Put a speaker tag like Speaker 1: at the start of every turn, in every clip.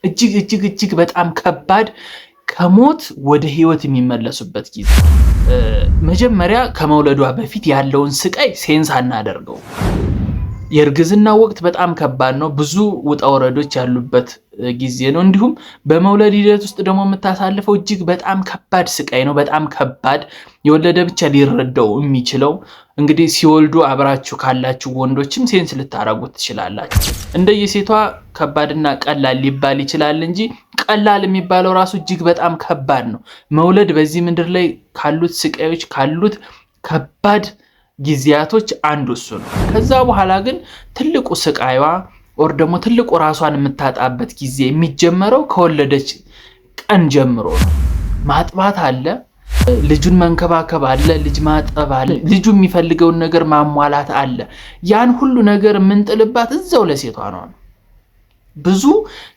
Speaker 1: እጅግ በጣም ከባድ ከሞት ወደ ህይወት የሚመለሱበት ጊዜ። መጀመሪያ ከመውለዷ በፊት ያለውን ስቃይ ሴንስ አናደርገው። የእርግዝና ወቅት በጣም ከባድ ነው። ብዙ ውጣ ወረዶች ያሉበት ጊዜ ነው። እንዲሁም በመውለድ ሂደት ውስጥ ደግሞ የምታሳልፈው እጅግ በጣም ከባድ ስቃይ ነው። በጣም ከባድ የወለደ ብቻ ሊረዳው የሚችለው እንግዲህ ሲወልዱ አብራችሁ ካላችሁ ወንዶችም ሴንስ ልታረጉት ትችላላችሁ። እንደየሴቷ ከባድና ቀላል ሊባል ይችላል እንጂ ቀላል የሚባለው ራሱ እጅግ በጣም ከባድ ነው። መውለድ በዚህ ምድር ላይ ካሉት ስቃዮች ካሉት ከባድ ጊዜያቶች አንዱ እሱ ነው። ከዛ በኋላ ግን ትልቁ ስቃይዋ ኦር ደግሞ ትልቁ ራሷን የምታጣበት ጊዜ የሚጀመረው ከወለደች ቀን ጀምሮ ነው። ማጥባት አለ፣ ልጁን መንከባከብ አለ፣ ልጅ ማጠብ አለ፣ ልጁ የሚፈልገውን ነገር ማሟላት አለ። ያን ሁሉ ነገር የምንጥልባት እዛው ለሴቷ ነው። ብዙ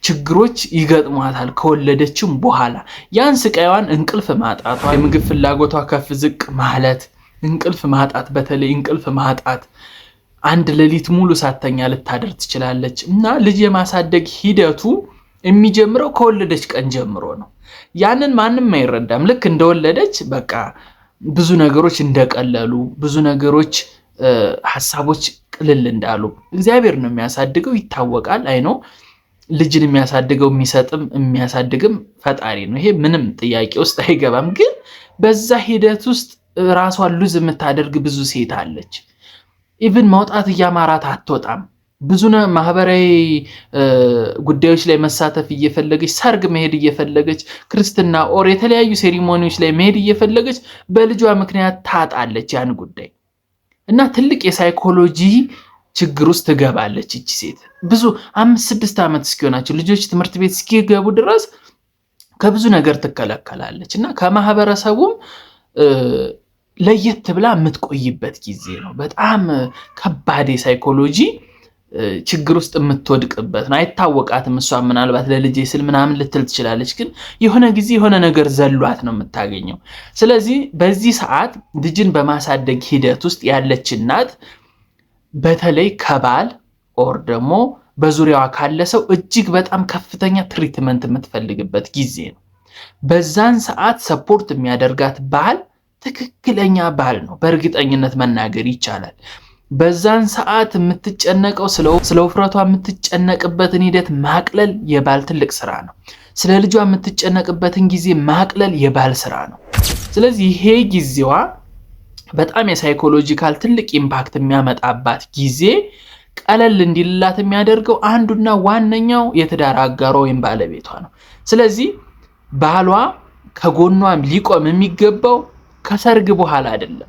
Speaker 1: ችግሮች ይገጥሟታል ከወለደችም በኋላ። ያን ስቃይዋን እንቅልፍ ማጣቷ፣ የምግብ ፍላጎቷ ከፍ ዝቅ ማለት፣ እንቅልፍ ማጣት፣ በተለይ እንቅልፍ ማጣት አንድ ሌሊት ሙሉ ሳተኛ ልታደር ትችላለች። እና ልጅ የማሳደግ ሂደቱ የሚጀምረው ከወለደች ቀን ጀምሮ ነው። ያንን ማንም አይረዳም። ልክ እንደወለደች በቃ ብዙ ነገሮች እንደቀለሉ፣ ብዙ ነገሮች ሐሳቦች ቅልል እንዳሉ እግዚአብሔር ነው የሚያሳድገው ይታወቃል። አይ ነው ልጅን የሚያሳድገው የሚሰጥም የሚያሳድግም ፈጣሪ ነው። ይሄ ምንም ጥያቄ ውስጥ አይገባም። ግን በዛ ሂደት ውስጥ ራሷን ሉዝ የምታደርግ ብዙ ሴት አለች። ኢቭን መውጣት እያማራት አትወጣም። ብዙ ማህበራዊ ጉዳዮች ላይ መሳተፍ እየፈለገች፣ ሰርግ መሄድ እየፈለገች፣ ክርስትና ኦር የተለያዩ ሴሪሞኒዎች ላይ መሄድ እየፈለገች በልጇ ምክንያት ታጣለች ያን ጉዳይ እና ትልቅ የሳይኮሎጂ ችግር ውስጥ ትገባለች እቺ ሴት። ብዙ 5-6 ዓመት እስኪሆናቸው ልጆች ትምህርት ቤት እስኪገቡ ድረስ ከብዙ ነገር ትከለከላለች እና ከማህበረሰቡም ለየት ብላ የምትቆይበት ጊዜ ነው። በጣም ከባድ የሳይኮሎጂ ችግር ውስጥ የምትወድቅበት ነው። አይታወቃትም። እሷ ምናልባት ለልጄ ስል ምናምን ልትል ትችላለች፣ ግን የሆነ ጊዜ የሆነ ነገር ዘሏት ነው የምታገኘው። ስለዚህ በዚህ ሰዓት ልጅን በማሳደግ ሂደት ውስጥ ያለች እናት በተለይ ከባል ኦር ደግሞ በዙሪያዋ ካለ ሰው እጅግ በጣም ከፍተኛ ትሪትመንት የምትፈልግበት ጊዜ ነው። በዛን ሰዓት ሰፖርት የሚያደርጋት ባል ትክክለኛ ባል ነው በእርግጠኝነት መናገር ይቻላል። በዛን ሰዓት የምትጨነቀው ስለ ውፍረቷ የምትጨነቅበትን ሂደት ማቅለል የባል ትልቅ ስራ ነው። ስለ ልጇ የምትጨነቅበትን ጊዜ ማቅለል የባል ስራ ነው። ስለዚህ ይሄ ጊዜዋ በጣም የሳይኮሎጂካል ትልቅ ኢምፓክት የሚያመጣባት ጊዜ ቀለል እንዲልላት የሚያደርገው አንዱና ዋነኛው የትዳር አጋሯ ወይም ባለቤቷ ነው። ስለዚህ ባሏ ከጎኗ ሊቆም የሚገባው ከሰርግ በኋላ አይደለም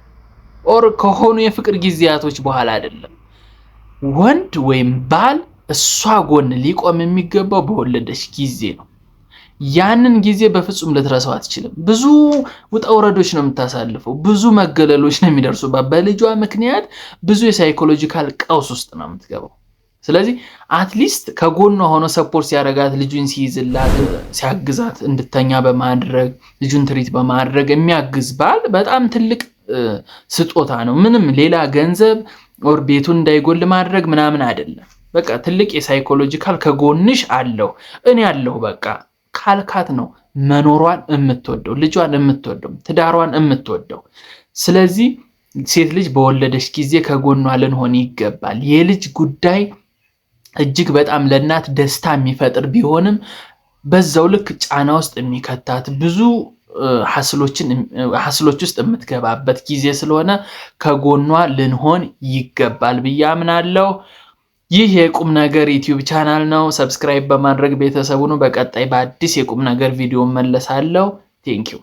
Speaker 1: ኦር ከሆኑ የፍቅር ጊዜያቶች በኋላ አይደለም። ወንድ ወይም ባል እሷ ጎን ሊቆም የሚገባው በወለደች ጊዜ ነው። ያንን ጊዜ በፍጹም ልትረሳው አትችልም። ብዙ ውጣ ወረዶች ነው የምታሳልፈው፣ ብዙ መገለሎች ነው የሚደርሱባት። በልጇ ምክንያት ብዙ የሳይኮሎጂካል ቀውስ ውስጥ ነው የምትገባው። ስለዚህ አትሊስት ከጎኗ ሆኖ ሰፖርት ሲያረጋት፣ ልጁን ሲይዝላት፣ ሲያግዛት፣ እንድተኛ በማድረግ ልጁን ትሪት በማድረግ የሚያግዝ ባል በጣም ትልቅ ስጦታ ነው። ምንም ሌላ ገንዘብ ኦር ቤቱን እንዳይጎል ማድረግ ምናምን አይደለም። በቃ ትልቅ የሳይኮሎጂካል ከጎንሽ አለው እኔ ያለው በቃ ካልካት ነው መኖሯን የምትወደው፣ ልጇን የምትወደው፣ ትዳሯን የምትወደው። ስለዚህ ሴት ልጅ በወለደች ጊዜ ከጎኗ ልንሆን ይገባል። የልጅ ጉዳይ እጅግ በጣም ለእናት ደስታ የሚፈጥር ቢሆንም በዛው ልክ ጫና ውስጥ የሚከታት ብዙ ሐስሎች ውስጥ የምትገባበት ጊዜ ስለሆነ ከጎኗ ልንሆን ይገባል ብዬ አምናለሁ። ይህ የቁም ነገር ዩቲዩብ ቻናል ነው። ሰብስክራይብ በማድረግ ቤተሰቡን በቀጣይ በአዲስ የቁም ነገር ቪዲዮ መለሳለሁ። ቴንኪው